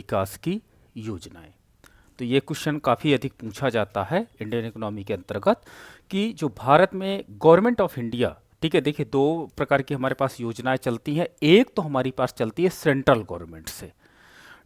विकास की योजनाएं। तो ये क्वेश्चन काफ़ी अधिक पूछा जाता है इंडियन इकोनॉमी के अंतर्गत कि जो भारत में गवर्नमेंट ऑफ इंडिया, ठीक है, देखिए दो प्रकार की हमारे पास योजनाएं चलती हैं। एक तो हमारी पास चलती है सेंट्रल गवर्नमेंट से,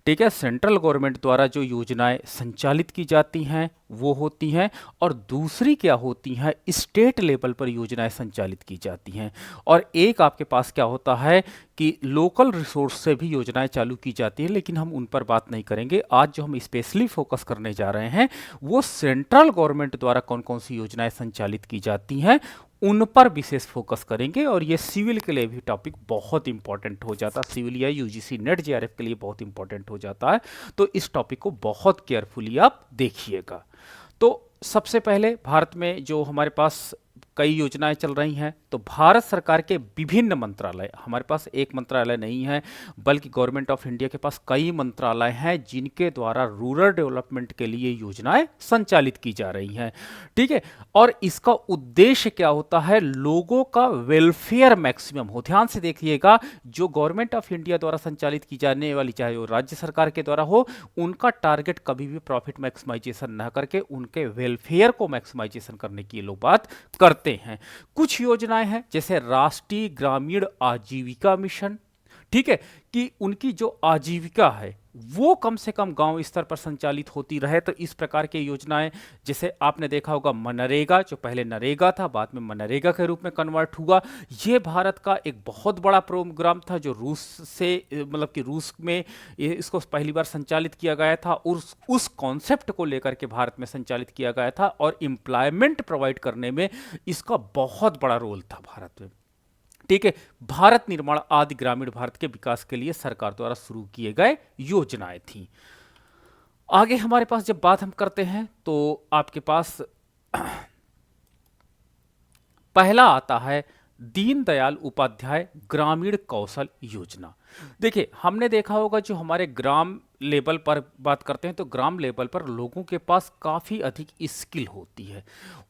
ठीक है, सेंट्रल गवर्नमेंट द्वारा जो योजनाएं संचालित की जाती हैं वो होती हैं, और दूसरी क्या होती हैं, स्टेट लेवल पर योजनाएं संचालित की जाती हैं। और एक आपके पास क्या होता है कि लोकल रिसोर्स से भी योजनाएं चालू की जाती हैं, लेकिन हम उन पर बात नहीं करेंगे। आज जो हम स्पेशली फोकस करने जा रहे हैं वो सेंट्रल गवर्नमेंट द्वारा कौन कौन सी योजनाएं संचालित की जाती हैं उन पर विशेष फोकस करेंगे। और ये सिविल के लिए भी टॉपिक बहुत इंपॉर्टेंट हो जाता है, सिविल या यूजीसी नेट जेआरएफ के लिए बहुत इंपॉर्टेंट हो जाता है। तो इस टॉपिक को बहुत केयरफुली आप देखिएगा। तो सबसे पहले भारत में जो हमारे पास कई योजनाएं चल रही हैं, तो भारत सरकार के विभिन्न मंत्रालय, हमारे पास एक मंत्रालय नहीं है बल्कि गवर्नमेंट ऑफ इंडिया के पास कई मंत्रालय हैं जिनके द्वारा रूरल डेवलपमेंट के लिए योजनाएं संचालित की जा रही हैं, ठीक है। और इसका उद्देश्य क्या होता है, लोगों का वेलफेयर मैक्सिमम हो। ध्यान से देखिएगा, जो गवर्नमेंट ऑफ इंडिया द्वारा संचालित की जाने वाली, चाहे वो राज्य सरकार के द्वारा हो, उनका टारगेट कभी भी प्रॉफिट मैक्सिमाइजेशन न करके उनके वेलफेयर को मैक्सिमाइजेशन करने की लोग बात करते हैं। कुछ योजनाएं हैं जैसे राष्ट्रीय ग्रामीण आजीविका मिशन, ठीक है, कि उनकी जो आजीविका है वो कम से कम गांव स्तर पर संचालित होती रहे। तो इस प्रकार की योजनाएं, जैसे आपने देखा होगा मनरेगा, जो पहले नरेगा था बाद में मनरेगा के रूप में कन्वर्ट हुआ। ये भारत का एक बहुत बड़ा प्रोग्राम था जो रूस से, मतलब कि रूस में इसको पहली बार संचालित किया गया था। उस कॉन्सेप्ट को लेकर के भारत में संचालित किया गया था और एम्प्लॉयमेंट प्रोवाइड करने में इसका बहुत बड़ा रोल था भारत में, ठीक है। भारत निर्माण आदि ग्रामीण भारत के विकास के लिए सरकार द्वारा शुरू किए गए योजनाएं थी। आगे हमारे पास जब बात हम करते हैं तो आपके पास पहला आता है दीनदयाल उपाध्याय ग्रामीण कौशल योजना। देखिए, हमने देखा होगा जो हमारे ग्राम लेवल पर बात करते हैं तो ग्राम लेवल पर लोगों के पास काफ़ी अधिक स्किल होती है।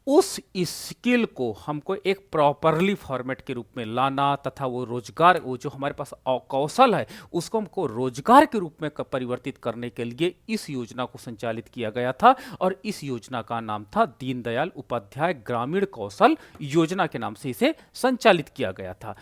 उस स्किल को हमको एक प्रॉपरली फॉर्मेट के रूप में लाना तथा वो रोजगार, वो जो हमारे पास कौशल है उसको हमको रोजगार के रूप में परिवर्तित करने के लिए इस योजना को संचालित किया गया था। और इस योजना का नाम था दीनदयाल उपाध्याय ग्रामीण कौशल योजना के नाम से इसे संचालित किया गया था।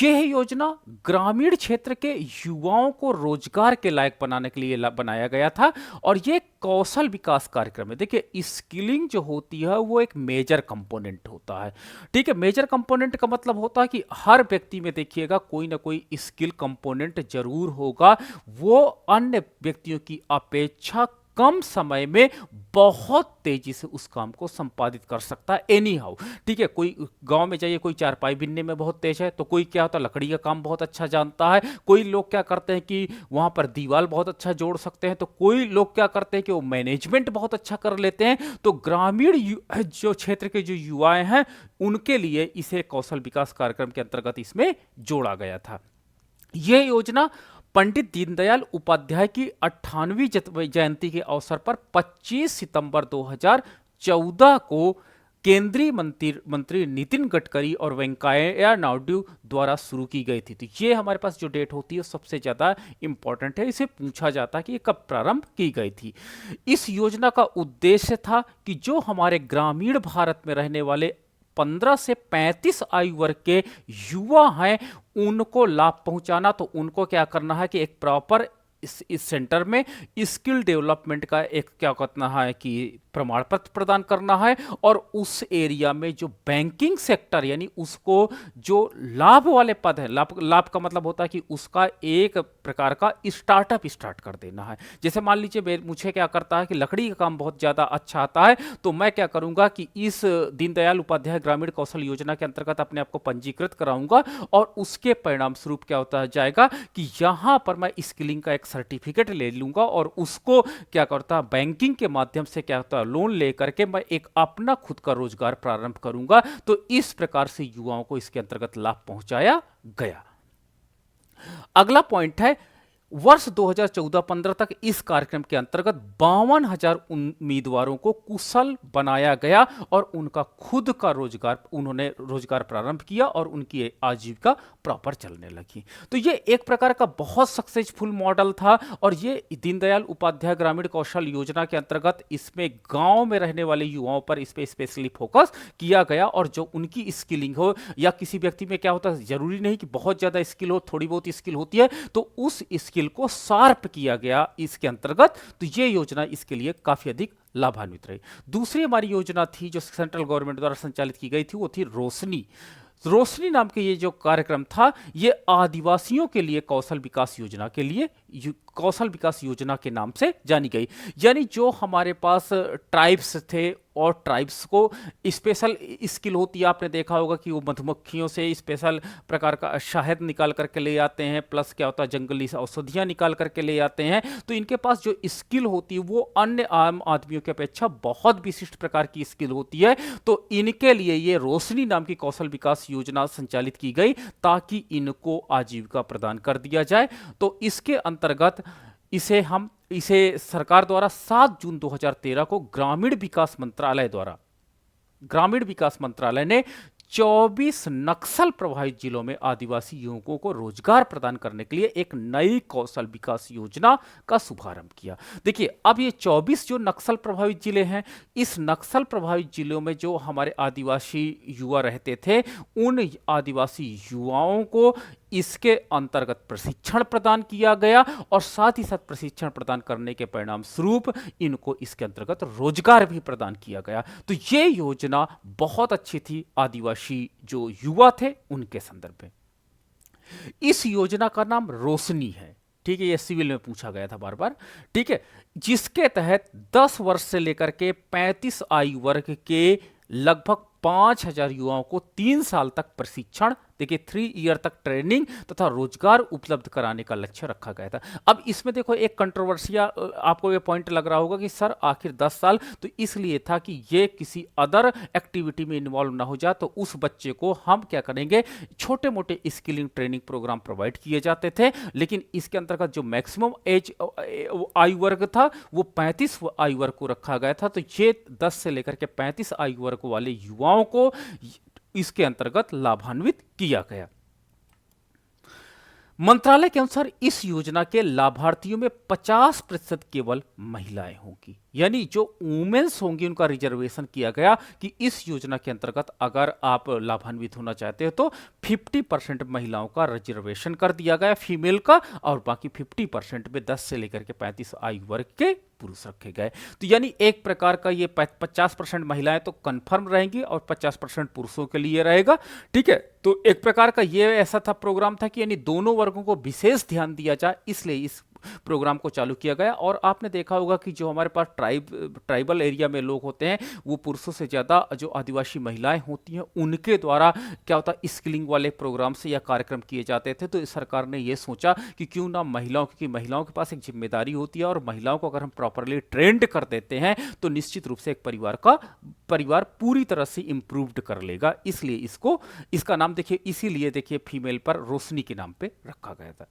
यह योजना ग्रामीण क्षेत्र के युवाओं को रोजगार के लायक बनाने के लिए बनाया गया था। और ये कौशल विकास कार्यक्रम है। देखिए, स्किलिंग जो होती है वो एक मेजर कंपोनेंट होता है, ठीक है। मेजर कंपोनेंट का मतलब होता है कि हर व्यक्ति में देखिएगा कोई ना कोई स्किल कंपोनेंट जरूर होगा। वो अन्य व्यक्तियों की अपेक्षा कम समय में बहुत तेजी से उस काम को संपादित कर सकता है एनी हाउ, ठीक है। कोई गांव में जाइए, कोई चारपाई बिनने में बहुत तेज है तो कोई क्या होता है लकड़ी का काम बहुत अच्छा जानता है। कोई लोग क्या करते हैं कि वहां पर दीवार बहुत अच्छा जोड़ सकते हैं, तो कोई लोग क्या करते हैं कि वो मैनेजमेंट बहुत अच्छा कर लेते हैं। तो ग्रामीण जो क्षेत्र के जो युवाएं हैं उनके लिए इसे कौशल विकास कार्यक्रम के अंतर्गत इसमें जोड़ा गया था। यह योजना पंडित दीनदयाल उपाध्याय की 98वीं जयंती के अवसर पर 25 सितंबर 2014 को केंद्रीय मंत्री नितिन गडकरी और वेंकैया नायडू द्वारा शुरू की गई थी। तो ये हमारे पास जो डेट होती है सबसे ज़्यादा इंपॉर्टेंट है, इसे पूछा जाता है कि ये कब प्रारंभ की गई थी। इस योजना का उद्देश्य था कि जो हमारे ग्रामीण भारत में रहने वाले 15 से 35 आयु वर्ग के युवा हैं उनको लाभ पहुंचाना। तो उनको क्या करना है कि एक प्रॉपर इस सेंटर में स्किल डेवलपमेंट का एक क्या करना है कि प्रमाण पत्र प्रदान करना है। और उस एरिया में जो बैंकिंग सेक्टर यानी उसको जो लाभ वाले पद है, लाभ का मतलब होता है कि उसका एक प्रकार का स्टार्टअप स्टार्ट कर देना है। जैसे मान लीजिए मुझे क्या करता है कि लकड़ी का काम बहुत ज़्यादा अच्छा आता है, तो मैं क्या करूंगा कि इस दीनदयाल उपाध्याय ग्रामीण कौशल योजना के अंतर्गत अपने आप को पंजीकृत कराऊंगा। और उसके परिणाम स्वरूप क्या होता जाएगा कि यहां पर मैं स्किलिंग का एक सर्टिफिकेट ले लूंगा और उसको क्या करता है बैंकिंग के माध्यम से क्या होता है लोन लेकर के मैं एक अपना खुद का रोजगार प्रारंभ करूंगा। तो इस प्रकार से युवाओं को इसके अंतर्गत लाभ पहुंचाया गया। अगला पॉइंट है वर्ष 2014-15 तक इस कार्यक्रम के अंतर्गत 52,000 उम्मीदवारों को कुशल बनाया गया और उनका खुद का रोजगार, उन्होंने रोजगार प्रारंभ किया और उनकी आजीविका प्रॉपर चलने लगी। तो ये एक प्रकार का बहुत सक्सेसफुल मॉडल था और ये दीनदयाल उपाध्याय ग्रामीण कौशल योजना के अंतर्गत इसमें गांव में रहने वाले युवाओं पर इस पे स्पेशली फोकस किया गया और जो उनकी स्किलिंग हो, या किसी व्यक्ति में क्या होता है, जरूरी नहीं कि बहुत ज्यादा स्किल हो, थोड़ी बहुत स्किल होती है, तो उस स्किल को शार्प किया गया इसके अंतर्गत। तो ये योजना इसके लिए काफी अधिक लाभान्वित रही। दूसरी हमारी योजना थी जो सेंट्रल गवर्नमेंट द्वारा संचालित की गई थी, वो थी रोशनी। रोशनी नाम के ये जो कार्यक्रम था, ये आदिवासियों के लिए कौशल विकास योजना के लिए कौशल विकास योजना के नाम से जानी गई। यानी जो हमारे पास ट्राइब्स थे और ट्राइब्स को स्पेशल स्किल होती है, आपने देखा होगा कि वो मधुमक्खियों से स्पेशल प्रकार का शहद निकाल करके ले आते हैं, प्लस क्या होता है जंगली औषधियां निकाल करके ले आते हैं। तो इनके पास जो स्किल होती है वो अन्य आम आदमियों की अपेक्षा बहुत विशिष्ट प्रकार की स्किल होती है। तो इनके लिए ये रोशनी नाम की कौशल विकास योजना संचालित की गई ताकि इनको आजीविका प्रदान कर दिया जाए। तो इसके अंतर्गत इसे सरकार द्वारा 7 जून 2013 को ग्रामीण विकास मंत्रालय ने 24 नक्सल प्रभावित जिलों में आदिवासी युवकों को रोजगार प्रदान करने के लिए एक नई कौशल विकास योजना का शुभारंभ किया। देखिए, अब ये 24 जो नक्सल प्रभावित जिले हैं, इस नक्सल प्रभावित जिलों में जो हमारे आदिवासी युवा रहते थे, उन आदिवासी युवाओं को इसके अंतर्गत प्रशिक्षण प्रदान किया गया और साथ ही साथ प्रशिक्षण प्रदान करने के परिणाम स्वरूप इनको इसके अंतर्गत रोजगार भी प्रदान किया गया। तो ये योजना बहुत अच्छी थी आदिवासी जो युवा थे उनके संदर्भ में। इस योजना का नाम रोशनी है, ठीक है, ये सिविल में पूछा गया था बार बार, ठीक है, जिसके तहत 10 वर्ष से लेकर के 35 आयु वर्ग के लगभग 5,000 युवाओं को 3 साल तक प्रशिक्षण, देखिए 3 ईयर तक ट्रेनिंग तथा रोजगार उपलब्ध कराने का लक्ष्य रखा गया था। अब इसमें देखो एक कंट्रोवर्सिया आपको ये पॉइंट लग रहा होगा कि सर आखिर 10 साल, तो इसलिए था कि ये किसी अदर एक्टिविटी में इन्वॉल्व ना हो जाए, तो उस बच्चे को हम क्या करेंगे, छोटे मोटे स्किलिंग ट्रेनिंग प्रोग्राम प्रोवाइड किए जाते थे। लेकिन इसके अंतर्गत जो मैक्सिमम एज आयु वर्ग था वो 35 आयु वर्ग को रखा गया था। तो ये 10 से लेकर के 35 आयु वर्ग वाले युवाओं को इसके अंतर्गत लाभान्वित किया गया। मंत्रालय के अनुसार इस योजना के लाभार्थियों में 50% केवल महिलाएं होंगी, यानी जो वुमेन्स होंगी उनका रिजर्वेशन किया गया कि इस योजना के अंतर्गत अगर आप लाभान्वित होना चाहते हो तो 50% महिलाओं का रिजर्वेशन कर दिया गया, फीमेल का, और बाकी 50% में 10 से लेकर के 35 आयु वर्ग के पुरुष रखे गए। तो यानी एक प्रकार का ये 50% महिलाएं तो कंफर्म रहेंगी और 50% पुरुषों के लिए रहेगा, ठीक है। तो एक प्रकार का ये ऐसा था प्रोग्राम था कि यानी दोनों वर्गों को विशेष ध्यान दिया जाए, इसलिए इस प्रोग्राम को चालू किया गया। और आपने देखा होगा कि जो हमारे पास ट्राइबल एरिया में लोग होते हैं वो पुरुषों से ज़्यादा जो आदिवासी महिलाएं होती हैं उनके द्वारा क्या होता है स्किलिंग वाले प्रोग्राम से या कार्यक्रम किए जाते थे। तो सरकार ने ये सोचा कि क्यों ना महिलाओं, क्योंकि महिलाओं के पास एक जिम्मेदारी होती है और महिलाओं को अगर हम प्रॉपरली ट्रेंड कर देते हैं तो निश्चित रूप से एक परिवार पूरी तरह से इंप्रूव्ड कर लेगा। इसलिए इसका नाम देखिए, इसीलिए देखिए फीमेल पर रोशनी के नाम पे रखा गया था।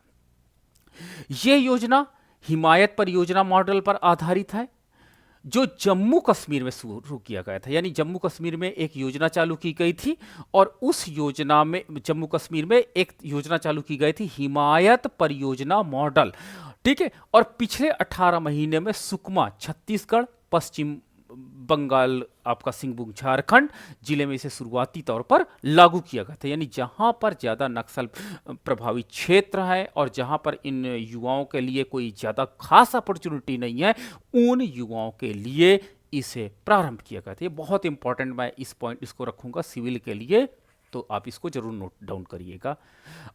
यह योजना हिमायत परियोजना मॉडल पर आधारित है जो जम्मू कश्मीर में शुरू किया गया था। यानी जम्मू कश्मीर में एक योजना चालू की गई थी और उस योजना में जम्मू कश्मीर में एक योजना चालू की गई थी हिमायत परियोजना मॉडल, ठीक है। और पिछले 18 महीने में सुकमा छत्तीसगढ़, पश्चिम बंगाल आपका सिंहभूम झारखंड जिले में इसे शुरुआती तौर पर लागू किया गया था। यानी जहां पर ज्यादा नक्सल प्रभावित क्षेत्र है और जहां पर इन युवाओं के लिए कोई ज्यादा खास अपॉर्चुनिटी नहीं है, उन युवाओं के लिए इसे प्रारंभ किया गया था। ये बहुत इंपॉर्टेंट, मैं इसको रखूंगा सिविल के लिए, तो आप इसको जरूर नोट डाउन करिएगा।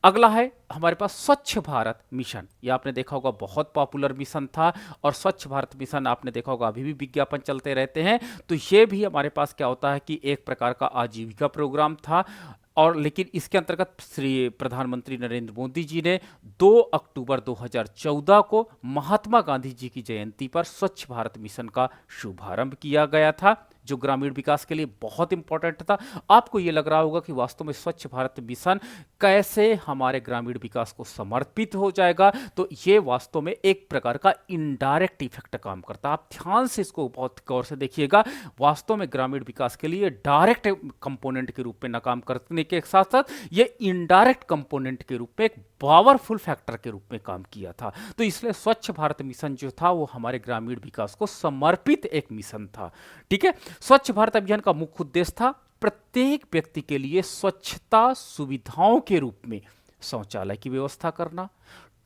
अगला है हमारे पास स्वच्छ भारत मिशन। ये आपने देखा होगा बहुत पॉपुलर मिशन था और स्वच्छ भारत मिशन आपने देखा होगा अभी भी विज्ञापन चलते रहते हैं। तो ये भी हमारे पास क्या होता है कि एक प्रकार का आजीविका प्रोग्राम था। और लेकिन इसके अंतर्गत श्री प्रधानमंत्री नरेंद्र मोदी जी ने 2 अक्टूबर 2014 को महात्मा गांधी जी की जयंती पर स्वच्छ भारत मिशन का शुभारंभ किया गया था, जो ग्रामीण विकास के लिए बहुत इंपॉर्टेंट था। आपको ये लग रहा होगा कि वास्तव में स्वच्छ भारत मिशन कैसे हमारे ग्रामीण विकास को समर्पित हो जाएगा, तो ये वास्तव में एक प्रकार का इनडायरेक्ट इफेक्ट काम करता है। आप ध्यान से इसको बहुत गौर से देखिएगा। वास्तव में ग्रामीण विकास के लिए डायरेक्ट कंपोनेंट के रूप में ना काम करने के साथ साथ ये इनडायरेक्ट कंपोनेंट के रूप में एक पावरफुल फैक्टर के रूप में काम किया था। तो इसलिए स्वच्छ भारत मिशन जो था वो हमारे ग्रामीण विकास को समर्पित एक मिशन था। ठीक है, स्वच्छ भारत अभियान का मुख्य उद्देश्य था प्रत्येक व्यक्ति के लिए स्वच्छता सुविधाओं के रूप में शौचालय की व्यवस्था करना,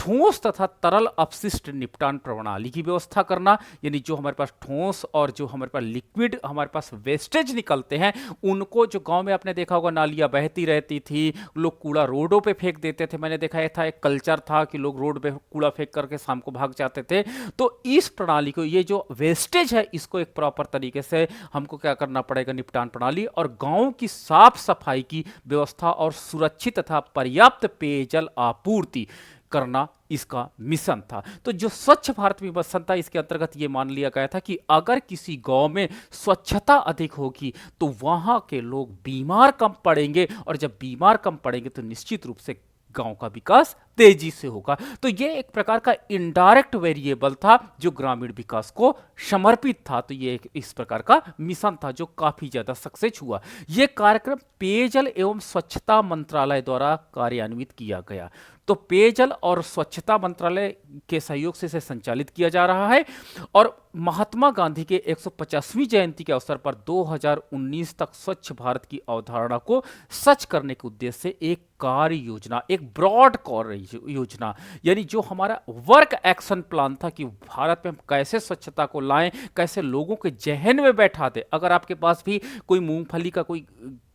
ठोस तथा तरल अपशिष्ट निपटान प्रणाली की व्यवस्था करना, यानी जो हमारे पास ठोस और जो हमारे पास लिक्विड हमारे पास वेस्टेज निकलते हैं उनको, जो गांव में आपने देखा होगा नालियां बहती रहती थी, लोग कूड़ा रोडों पे फेंक देते थे। मैंने देखा था एक कल्चर था कि लोग रोड पे कूड़ा फेंक करके शाम को भाग जाते थे। तो इस प्रणाली को, ये जो वेस्टेज है, इसको एक प्रॉपर तरीके से हमको क्या करना पड़ेगा, निपटान प्रणाली और गाँव की साफ सफाई की व्यवस्था और सुरक्षित तथा पर्याप्त पेयजल आपूर्ति करना इसका मिशन था। तो जो स्वच्छ भारत मिशन था, इसके अंतर्गत ये मान लिया गया था कि अगर किसी गांव में स्वच्छता अधिक होगी तो वहां के लोग बीमार कम पड़ेंगे, और जब बीमार कम पड़ेंगे तो निश्चित रूप से गांव का विकास तेजी से होगा। तो ये एक प्रकार का इनडायरेक्ट वेरिएबल था जो ग्रामीण विकास को समर्पित था। तो ये एक इस प्रकार का मिशन था जो काफी ज्यादा सक्सेस हुआ। यह कार्यक्रम पेयजल एवं स्वच्छता मंत्रालय द्वारा कार्यान्वित किया गया। तो पेयजल और स्वच्छता मंत्रालय के सहयोग से इसे संचालित किया जा रहा है, और महात्मा गांधी के 150वीं जयंती के अवसर पर 2019 तक स्वच्छ भारत की अवधारणा को सच करने के उद्देश्य से एक कार्य योजना, एक ब्रॉड योजना, यानी जो हमारा वर्क एक्शन प्लान था कि भारत में हम कैसे स्वच्छता को लाएं, कैसे लोगों के जहन में बैठा दे। अगर आपके पास भी कोई मूंगफली का कोई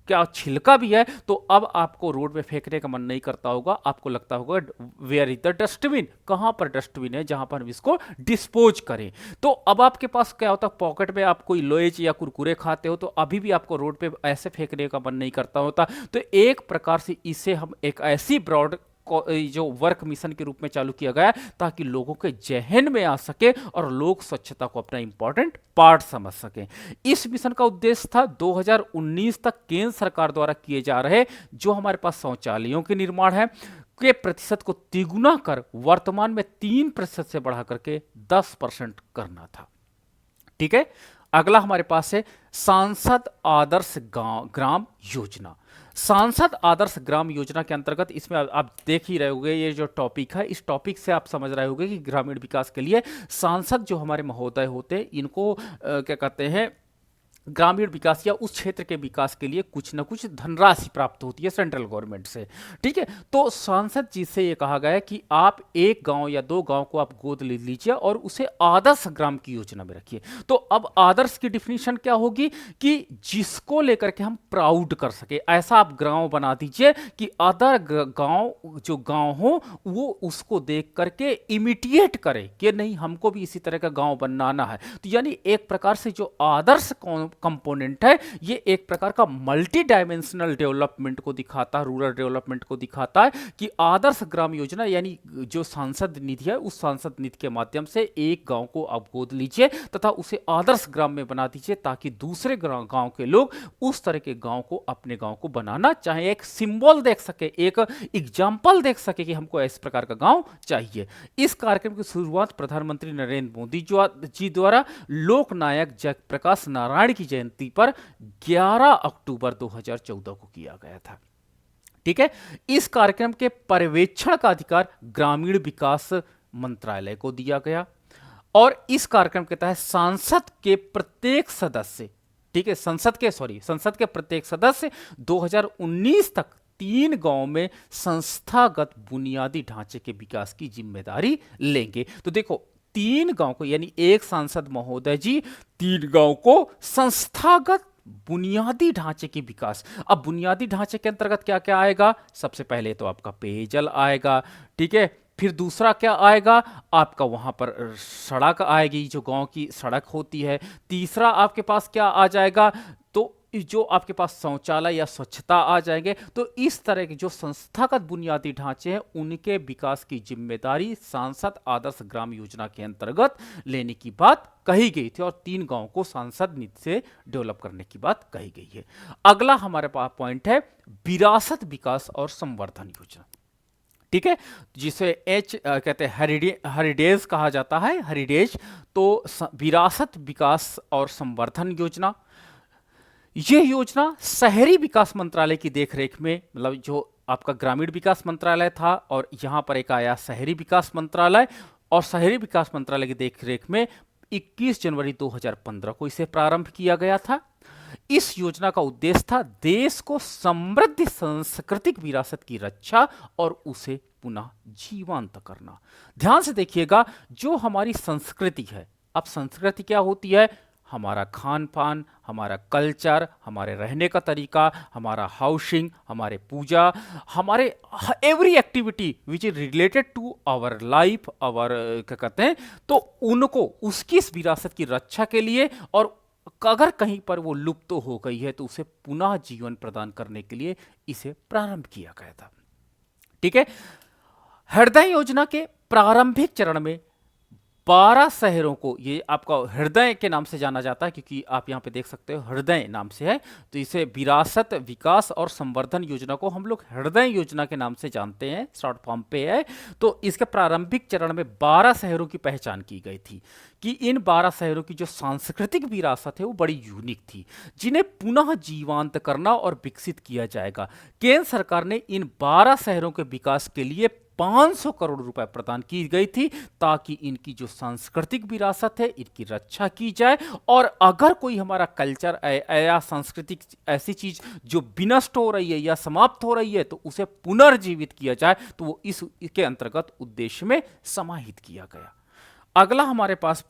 क्या छिलका भी है तो अब आपको रोड पे फेंकने का मन नहीं करता होगा, आपको लगता होगा वेयर इज द डस्टबिन, कहां पर डस्टबिन है जहां पर हम इसको डिस्पोज करें। तो अब आपके पास क्या होता है, पॉकेट में आप कोई लोएज या कुरकुरे खाते हो तो अभी भी आपको रोड पे ऐसे फेंकने का मन नहीं करता होता। तो एक प्रकार से इसे हम एक ऐसी ब्रॉड जो वर्क मिशन के रूप में चालू किया गया ताकि लोगों के जहन में आ सके और लोग स्वच्छता को अपना इंपॉर्टेंट पार्ट समझ सकें। इस मिशन का उद्देश्य था 2019 तक केंद्र सरकार द्वारा किए जा रहे जो हमारे पास शौचालयों के निर्माण है के प्रतिशत को तिगुना कर वर्तमान में 3% से बढ़ा करके 10% करना था। ठीक है, अगला हमारे पास है सांसद आदर्श ग्राम योजना। सांसद आदर्श ग्राम योजना के अंतर्गत इसमें आप देख ही रहे होंगे, ये जो टॉपिक है, इस टॉपिक से आप समझ रहे होंगे कि ग्रामीण विकास के लिए सांसद जो हमारे महोदय होते हैं इनको क्या कहते हैं, ग्रामीण विकास या उस क्षेत्र के विकास के लिए कुछ ना कुछ धनराशि प्राप्त होती है सेंट्रल गवर्नमेंट से। ठीक है, तो सांसद जी से ये कहा गया है कि आप एक गांव या दो गांव को आप गोद ले लीजिए और उसे आदर्श ग्राम की योजना में रखिए। तो अब आदर्श की डिफिनीशन क्या होगी कि जिसको लेकर के हम प्राउड कर सके, ऐसा आप गांव बना दीजिए कि अदर गांव जो गांव हो वो उसको देख करके इमिटिएट करे कि नहीं हमको भी इसी तरह का गांव बनाना है। तो यानी एक प्रकार से जो आदर्श कंपोनेंट है ये एक प्रकार का मल्टी डायमेंशनल डेवलपमेंट को दिखाता है, रूरल डेवलपमेंट को दिखाता है कि आदर्श ग्राम योजना यानी जो सांसद निधि है उस सांसद निधि के माध्यम से एक गांव को आप गोद लीजिए तथा उसे आदर्श ग्राम में बना दीजिए ताकि दूसरे गांव के लोग उस तरह के गांव को अपने गांव को बनाना चाहे, एक सिंबल देख सके, एक एग्जाम्पल देख सके कि हमको इस प्रकार का गांव चाहिए। इस कार्यक्रम की शुरुआत प्रधानमंत्री नरेंद्र मोदी जी द्वारा लोकनायक जयप्रकाश नारायण की जयंती पर 11 अक्टूबर 2014 को किया गया था। ठीक है, इस कार्यक्रम के पर्यवेक्षण का अधिकार ग्रामीण विकास मंत्रालय को दिया गया और इस कार्यक्रम के तहत सांसद के प्रत्येक सदस्य, ठीक है, संसद के प्रत्येक सदस्य 2019 तक 3 गांव में संस्थागत बुनियादी ढांचे के विकास की जिम्मेदारी लेंगे। तो देखो 3 गांव को यानी एक सांसद महोदय जी 3 गांव को संस्थागत बुनियादी ढांचे के विकास। अब बुनियादी ढांचे के अंतर्गत क्या क्या आएगा, सबसे पहले तो आपका पेयजल आएगा, ठीक है, फिर दूसरा क्या आएगा आपका वहां पर सड़क आएगी जो गांव की सड़क होती है, तीसरा आपके पास क्या आ जाएगा तो जो आपके पास शौचालय या स्वच्छता आ जाएंगे, तो इस तरह के जो संस्थागत बुनियादी ढांचे हैं उनके विकास की जिम्मेदारी सांसद आदर्श ग्राम योजना के अंतर्गत लेने की बात कही गई थी, और 3 गांव को सांसद निधि से डेवलप करने की बात कही गई है। अगला हमारे पास पॉइंट है विरासत विकास और संवर्धन योजना। ठीक है, जिसे कहते हैं हेरिडेज कहा जाता है, हेरिडेज। तो विरासत विकास और संवर्धन योजना, यह योजना शहरी विकास मंत्रालय की देखरेख में, मतलब जो आपका ग्रामीण विकास मंत्रालय था और यहां पर एक आया शहरी विकास मंत्रालय, और शहरी विकास मंत्रालय की देखरेख में 21 जनवरी 2015 को इसे प्रारंभ किया गया था। इस योजना का उद्देश्य था देश को समृद्ध सांस्कृतिक विरासत की रक्षा और उसे पुनः जीवंत करना। ध्यान से देखिएगा, जो हमारी संस्कृति है, अब संस्कृति क्या होती है? हमारा खान पान, हमारा कल्चर, हमारे रहने का तरीका, हमारा हाउसिंग, हमारे पूजा, हमारे every activity which is related to our life, our क्या कहते हैं, तो उनको उसकी इस विरासत की रक्षा के लिए, और अगर कहीं पर वो लुप्त हो गई है तो उसे पुनः जीवन प्रदान करने के लिए इसे प्रारंभ किया गया था। ठीक है, हृदय योजना के प्रारंभिक चरण में 12 शहरों को, ये आपका हृदय के नाम से जाना जाता है क्योंकि आप यहां पे देख सकते हो हृदय नाम से है, तो इसे विरासत विकास और संवर्धन योजना को हम लोग हृदय योजना के नाम से जानते हैं, शॉर्ट फॉर्म पे है। तो इसके प्रारंभिक चरण में 12 शहरों की पहचान की गई थी कि इन 12 शहरों की जो सांस्कृतिक विरासत है वो बड़ी यूनिक थी, जिन्हें पुनः जीवंत करना और विकसित किया जाएगा। केंद्र सरकार ने इन 12 शहरों के विकास के लिए 500 करोड़ रुपए प्रदान की गई थी, ताकि इनकी जो सांस्कृतिक विरासत है इनकी रक्षा की जाए, और अगर कोई हमारा कल्चर या सांस्कृतिक ऐसी चीज जो विनष्ट हो रही है या समाप्त हो रही है तो उसे पुनर्जीवित किया जाए, तो वो इसके अंतर्गत उद्देश्य में समाहित किया गया। अगला हमारे पास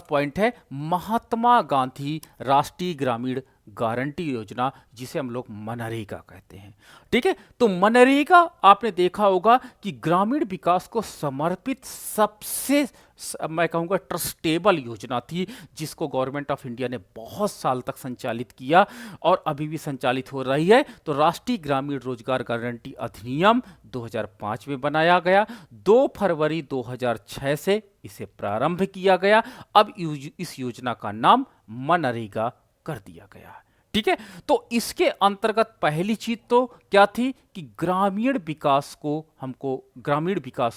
पॉइंट है महात्मा गांधी राष्ट्रीय ग्रामीण गारंटी योजना, जिसे हम लोग मनरेगा कहते हैं। ठीक है, तो मनरेगा आपने देखा होगा कि ग्रामीण विकास को समर्पित सबसे मैं कहूंगा ट्रस्टेबल योजना थी, जिसको गवर्नमेंट ऑफ इंडिया ने बहुत साल तक संचालित किया और अभी भी संचालित हो रही है। तो राष्ट्रीय ग्रामीण रोजगार गारंटी अधिनियम 2005 में बनाया गया, 2 फरवरी 2006 से इसे प्रारंभ किया गया। अब इस योजना का नाम मनरेगा कर दिया गया है। ठीक है, तो इसके अंतर्गत पहली चीज तो क्या थी कि ग्रामीण विकास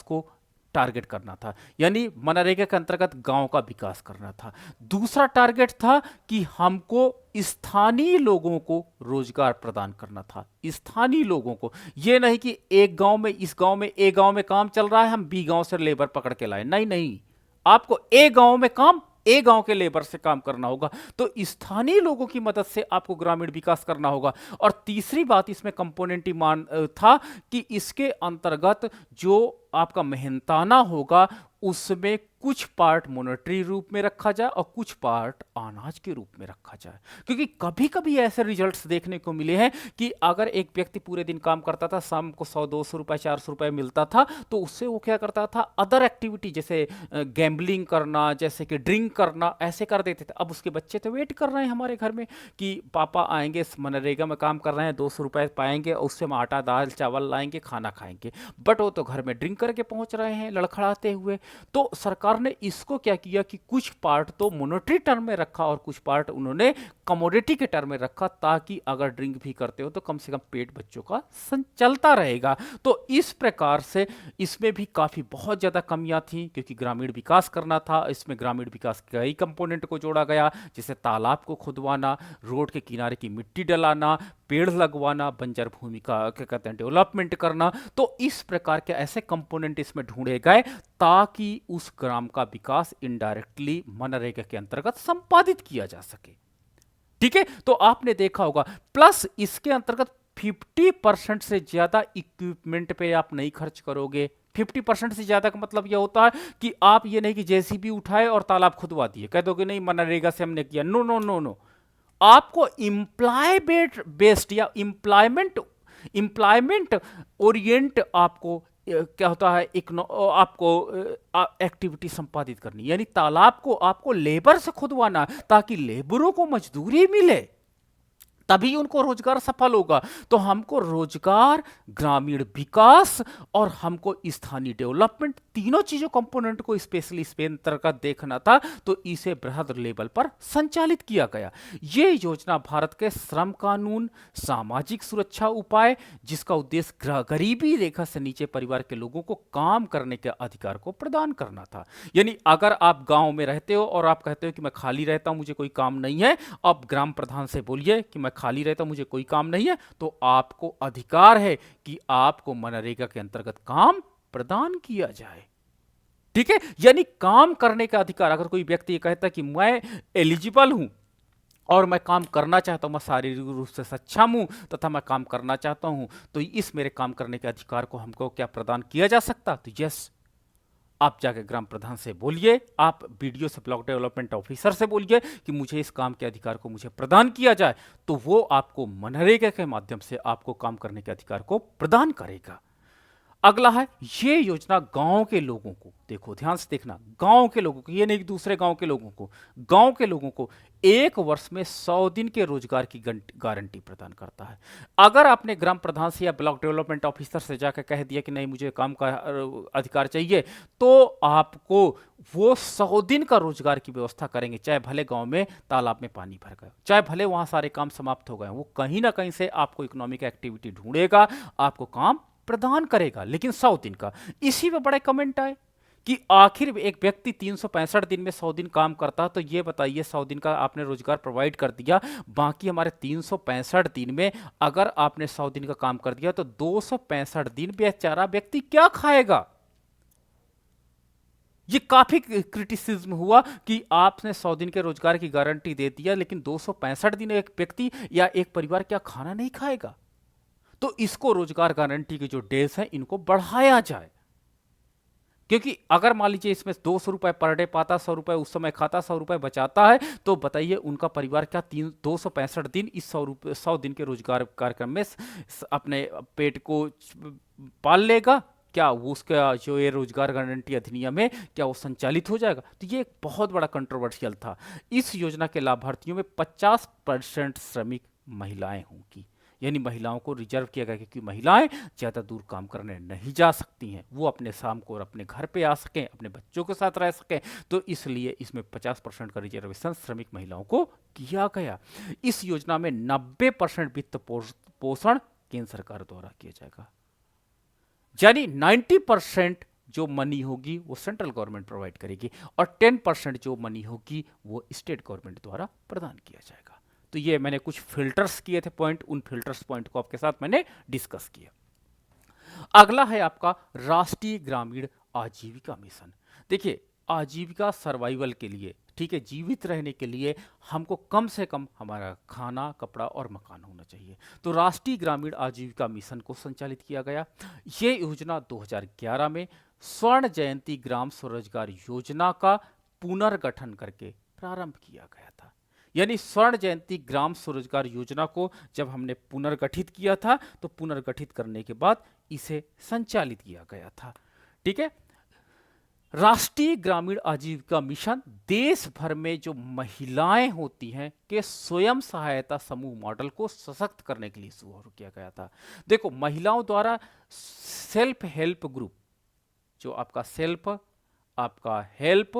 को टारगेट करना था, यानी मनरेगा के अंतर्गत गांव का विकास करना था। दूसरा टारगेट था कि हमको स्थानीय लोगों को रोजगार प्रदान करना था, स्थानीय लोगों को, यह नहीं कि एक गांव में, इस गांव में, ए गांव में काम चल रहा है, हम बी गांव से लेबर पकड़ के लाए, नहीं, आपको ए गांव में काम, ए गांव के लेबर से काम करना होगा। तो स्थानीय लोगों की मदद से आपको ग्रामीण विकास करना होगा। और तीसरी बात इसमें कंपोनेंट मान था कि इसके अंतर्गत जो आपका मेहनताना होगा उसमें कुछ पार्ट मॉनेटरी रूप में रखा जाए और कुछ पार्ट अनाज के रूप में रखा जाए, क्योंकि कभी कभी ऐसे रिजल्ट्स देखने को मिले हैं कि अगर एक व्यक्ति पूरे दिन काम करता था, शाम को 100-200 रुपए 400 रुपए मिलता था, तो उससे वो क्या करता था, अदर एक्टिविटी जैसे गैम्बलिंग करना, जैसे कि ड्रिंक करना, ऐसे कर देते थे। अब उसके बच्चे तो वेट कर रहे हैं हमारे घर में कि पापा आएंगे, मनरेगा में काम कर रहे हैं, 200 रुपए पाएंगे, उससे हम आटा दाल चावल लाएंगे, खाना खाएंगे, बट वो तो घर में ड्रिंक करके पहुंच रहे हैं लड़खड़ाते हुए। तो सरकार ने इसको क्या किया कि कुछ पार्ट तो मॉनेटरी टर्म में रखा और कुछ पार्ट उन्होंने कमोडिटी के टर्म में रखा, ताकि अगर ड्रिंक भी करते हो तो कम से कम पेट बच्चों का चलता रहेगा। तो इस प्रकार से इसमें भी काफी बहुत ज्यादा कमियां थी, क्योंकि ग्रामीण विकास करना था। इसमें ग्रामीण विकास के कई कंपोनेंट को जोड़ा गया, जैसे तालाब को खुदवाना, रोड के किनारे की मिट्टी डलाना, पेड़ लगवाना, बंजर भूमि का क्या कहते हैं डेवलपमेंट करना। तो इस प्रकार के ऐसे कंपोनेंट इसमें ढूंढे गए ताकि उस ग्राम का विकास इनडायरेक्टली मनरेगा के अंतर्गत संपादित किया जा सके। ठीक है, तो आपने देखा होगा, प्लस इसके अंतर्गत 50% से ज्यादा इक्विपमेंट पे आप नहीं खर्च करोगे। 50% से ज्यादा का मतलब यह होता है कि आप ये नहीं कि जेसीबी उठाए और तालाब खुदवा दिए, कह दोगे नहीं मनरेगा से हमने किया, नो नो नो नो, आपको एम्प्लॉयमेंट बेस्ड या एम्प्लॉयमेंट ओरिएंट आपको क्या होता है, आपको एक्टिविटी संपादित करनी, यानी तालाब को आपको लेबर से खुदवाना ताकि लेबरों को मजदूरी मिले, तभी उनको रोजगार सफल होगा। तो हमको रोजगार, ग्रामीण विकास और हमको स्थानीय डेवलपमेंट, तीनों चीजों कंपोनेंट को स्पेशली इस पे अंतर्गत देखना था। तो इसे बृहद लेवल पर संचालित किया गया। ये योजना भारत के श्रम कानून, सामाजिक सुरक्षा उपाय, जिसका उद्देश्य गरीबी रेखा से नीचे परिवार के लोगों को काम करने के अधिकार को प्रदान करना था। यानी अगर आप गांव में रहते हो और आप कहते हो कि मैं खाली रहता हूं, मुझे कोई काम नहीं है, अब ग्राम प्रधान से बोलिए कि मैं खाली रहता हूं, मुझे कोई काम नहीं है, तो आपको अधिकार है कि आपको मनरेगा के अंतर्गत काम प्रदान किया जाए। ठीक है, यानी काम करने का अधिकार। अगर कोई व्यक्ति ये कहता है कि मैं एलिजिबल हूं और मैं काम करना चाहता हूं, मैं शारीरिक रूप से सक्षम हूं तथा मैं काम करना चाहता हूं, तो इस मेरे काम करने के अधिकार को हमको क्या प्रदान किया जा सकता? तो यस, आप जाके ग्राम प्रधान से बोलिए, आप बीडीओ से, ब्लॉक डेवलपमेंट ऑफिसर से बोलिए कि मुझे इस काम के अधिकार को मुझे प्रदान किया जाए, तो वो आपको मनरेगा के माध्यम से आपको काम करने के अधिकार को प्रदान करेगा। अगला है, ये योजना गांव के लोगों को, देखो ध्यान से देखना, गांव के लोगों को, ये नहीं कि दूसरे गांव के लोगों को, गांव के लोगों को 1 वर्ष में 100 दिन के रोजगार की गारंटी प्रदान करता है। अगर आपने ग्राम प्रधान से या ब्लॉक डेवलपमेंट ऑफिसर से जाकर कह दिया कि नहीं मुझे काम का अधिकार चाहिए, तो आपको वो 100 दिन का रोजगार की व्यवस्था करेंगे, चाहे भले गांव में तालाब में पानी भर गए, चाहे भले वहां सारे काम समाप्त हो गए, वो कहीं ना कहीं से आपको इकोनॉमिक एक्टिविटी ढूंढेगा, आपको काम प्रदान करेगा, लेकिन 100 दिन का। इसी में बड़े कमेंट आए कि आखिर एक व्यक्ति 365 दिन में 100 दिन काम करता है, तो ये बताइए 100 दिन का आपने रोजगार प्रोवाइड कर दिया, बाकी हमारे 365 दिन में अगर आपने 100 दिन का काम कर दिया तो 265 दिन बेचारा व्यक्ति क्या खाएगा? ये काफी क्रिटिसिज्म हुआ कि आपने 100 दिन के रोजगार की गारंटी दे दिया, लेकिन 265 दिन एक व्यक्ति या एक परिवार क्या खाना नहीं खाएगा? तो इसको रोजगार गारंटी के जो डेज हैं इनको बढ़ाया जाए, क्योंकि अगर मान लीजिए इसमें 200 रुपए पर डे पाता, 100 रुपए उस समय खाता, 100 रुपए बचाता है, तो बताइए उनका परिवार क्या 265 दिन इस 100 दिन के रोजगार कार्यक्रम में अपने पेट को पाल लेगा? क्या वो उसका जो ये रोजगार गारंटी अधिनियम है क्या वो संचालित हो जाएगा? तो ये एक बहुत बड़ा कंट्रोवर्शियल था। इस योजना के लाभार्थियों में 50% श्रमिक महिलाएं होंगी, यानी महिलाओं को रिजर्व किया गया, क्योंकि महिलाएं ज़्यादा दूर काम करने नहीं जा सकती हैं, वो अपने शाम को और अपने घर पे आ सकें, अपने बच्चों के साथ रह सकें, तो इसलिए इसमें 50% का रिजर्वेशन श्रमिक महिलाओं को किया गया। इस योजना में 90% वित्त पोषण केंद्र सरकार द्वारा किया जाएगा, यानी 90% जो मनी होगी वो सेंट्रल गवर्नमेंट प्रोवाइड करेगी और 10% जो मनी होगी वो स्टेट गवर्नमेंट द्वारा प्रदान किया जाएगा। तो ये मैंने कुछ फिल्टर्स किए थे पॉइंट, उन फिल्टर्स पॉइंट को आपके साथ मैंने डिस्कस किया। अगला है आपका राष्ट्रीय ग्रामीण आजीविका मिशन। देखिए, आजीविका सर्वाइवल के लिए, ठीक है, जीवित रहने के लिए हमको कम से कम हमारा खाना, कपड़ा और मकान होना चाहिए। तो राष्ट्रीय ग्रामीण आजीविका मिशन को संचालित किया गया। ये योजना 2011 में स्वर्ण जयंती ग्राम स्वरोजगार योजना का पुनर्गठन करके प्रारंभ किया गया था। यानी स्वर्ण जयंती ग्राम स्वरोजगार योजना को जब हमने पुनर्गठित किया था, तो पुनर्गठित करने के बाद इसे संचालित किया गया था। ठीक है, राष्ट्रीय ग्रामीण आजीविका मिशन देश भर में जो महिलाएं होती हैं के स्वयं सहायता समूह मॉडल को सशक्त करने के लिए शुरू किया गया था। देखो, महिलाओं द्वारा सेल्फ हेल्प ग्रुप, जो आपका सेल्फ आपका हेल्प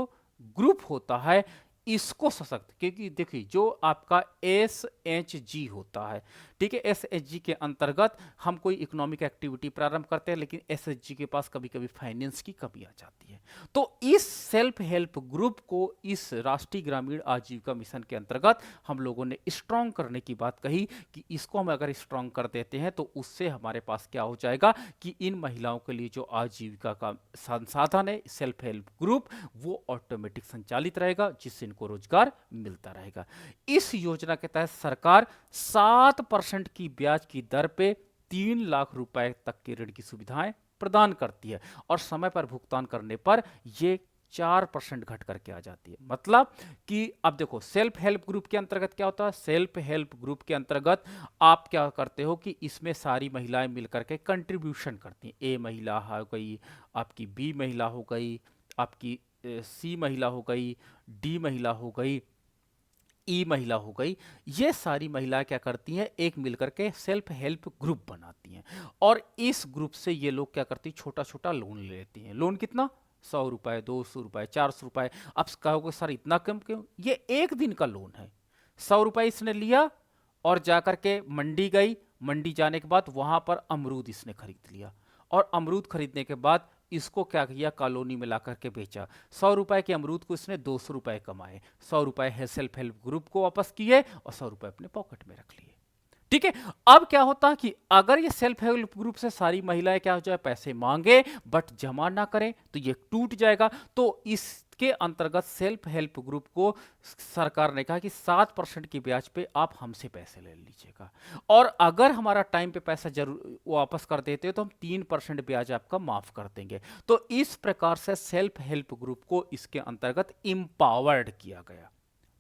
ग्रुप होता है, इसको सशक्त, क्योंकि देखिए जो आपका SHG होता है, ठीक है, SHG के अंतर्गत हम कोई इकोनॉमिक एक्टिविटी प्रारंभ करते हैं, लेकिन SHG के पास कभी कभी फाइनेंस की कमी आ जाती है। तो इस सेल्फ हेल्प ग्रुप को इस राष्ट्रीय ग्रामीण आजीविका मिशन के अंतर्गत हम लोगों ने स्ट्रांग करने की बात कही कि इसको हम अगर स्ट्रांग कर देते हैं तो उससे हमारे पास क्या हो जाएगा कि इन महिलाओं के लिए जो आजीविका का संसाधन है, सेल्फ हेल्प ग्रुप, वो ऑटोमेटिक संचालित रहेगा, जिससे इनको रोजगार मिलता रहेगा। इस योजना के तहत सरकार 7% की ब्याज की दर पे 3 लाख रुपए तक के ऋण की सुविधाएं प्रदान करती है और समय पर भुगतान करने पर ये 4% घट करके आ जाती है। मतलब कि अब देखो सेल्फ हेल्प ग्रुप के अंतर्गत क्या होता है, सेल्फ हेल्प ग्रुप के अंतर्गत आप क्या करते हो कि इसमें सारी महिलाएं मिलकर के कंट्रीब्यूशन करती हैं। ए महिला हो गई, आपकी बी महिला हो गई, आपकी सी महिला हो गई, डी महिला हो गई, ई महिला हो गई। ये सारी महिलाएं क्या करती हैं, एक मिलकर के सेल्फ हेल्प ग्रुप बनाती हैं और इस ग्रुप से ये लोग क्या करती हैं, छोटा छोटा लोन ले लेती हैं। लोन कितना, 100 रुपए, 200 रुपए, 400 रुपए। अब कहोगे सर इतना कम क्यों, ये एक दिन का लोन है। 100 रुपए इसने लिया और जाकर के मंडी गई, मंडी जाने के बाद वहां पर अमरूद इसने खरीद लिया और अमरूद खरीदने के बाद इसको क्या किया, कॉलोनी में ला करके बेचा। 100 रुपए के अमरूद को इसने 200 रुपए कमाए। 100 रुपए है सेल्फ हेल्प ग्रुप को वापस किए और 100 रुपए अपने पॉकेट में रख लिए। ठीक है। अब क्या होता है कि अगर ये सेल्फ हेल्प ग्रुप से सारी महिलाएं क्या हो जाए, पैसे मांगे बट जमा ना करें तो ये टूट जाएगा। तो इसके अंतर्गत सेल्फ हेल्प ग्रुप को सरकार ने कहा कि 7% की ब्याज पे आप हमसे पैसे ले लीजिएगा और अगर हमारा टाइम पे पैसा जरूर वापस कर देते हो तो हम 3% ब्याज आपका माफ कर देंगे। तो इस प्रकार से सेल्फ हेल्प ग्रुप को इसके अंतर्गत एम्पावर्ड किया गया।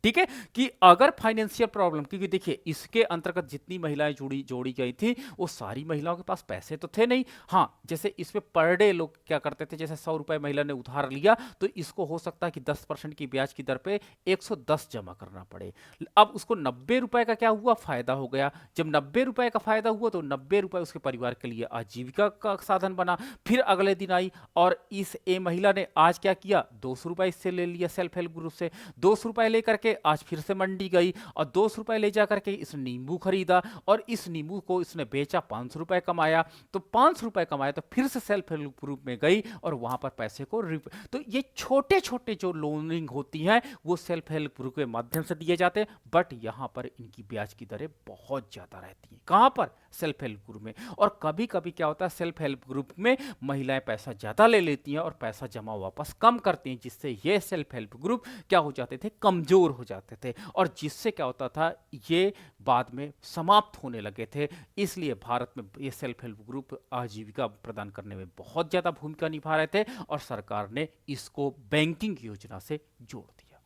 ठीक है कि अगर फाइनेंशियल प्रॉब्लम, क्योंकि देखिए इसके अंतर्गत जितनी महिलाएं जोड़ी गई थी वो सारी महिलाओं के पास पैसे तो थे नहीं। हाँ, जैसे इसमें पर डे लोग क्या करते थे, जैसे 100 रुपए महिला ने उधार लिया तो इसको हो सकता है कि 10% की ब्याज की दर पे 110 जमा करना पड़े। अब उसको 90 रुपए का क्या हुआ, फायदा हो गया। जब 90 रुपए का फायदा हुआ तो 90 रुपए उसके परिवार के लिए आजीविका का साधन बना। फिर अगले दिन आई और इस ए महिला ने आज क्या किया, 200 रुपए इससे ले लिया सेल्फ हेल्प ग्रुप से। 200 रुपए लेकर के आज फिर से मंडी गई और 200 रुपए ले जाकर के इसने नींबू खरीदा और इस नींबू को इसने बेचा, 500 रुपए कमाया। तो 500 रुपए कमाया तो फिर से सेल्फ हेल्प ग्रुप में गई और वहां पर पैसे को तो ये छोटे छोटे जो लोनिंग होती हैं वो सेल्फ हेल्प ग्रुप के माध्यम से दिए जाते हैं, बट यहां पर इनकी ब्याज की दरें बहुत ज्यादा रहती हैं। कहां पर, सेल्फ हेल्प ग्रुप में। और कभी कभी क्या होता है, सेल्फ हेल्प ग्रुप में महिलाएं पैसा ज्यादा ले लेती हैं और पैसा जमा वापस कम करती हैं, जिससे ये सेल्फ हेल्प ग्रुप क्या हो जाते थे, कमजोर हो जाते थे और जिससे क्या होता था, ये बाद में समाप्त होने लगे थे। इसलिए भारत में ये सेल्फ हेल्प ग्रुप आजीविका प्रदान करने में बहुत ज्यादा भूमिका निभा रहे थे और सरकार ने इसको बैंकिंग योजना से जोड़ दिया।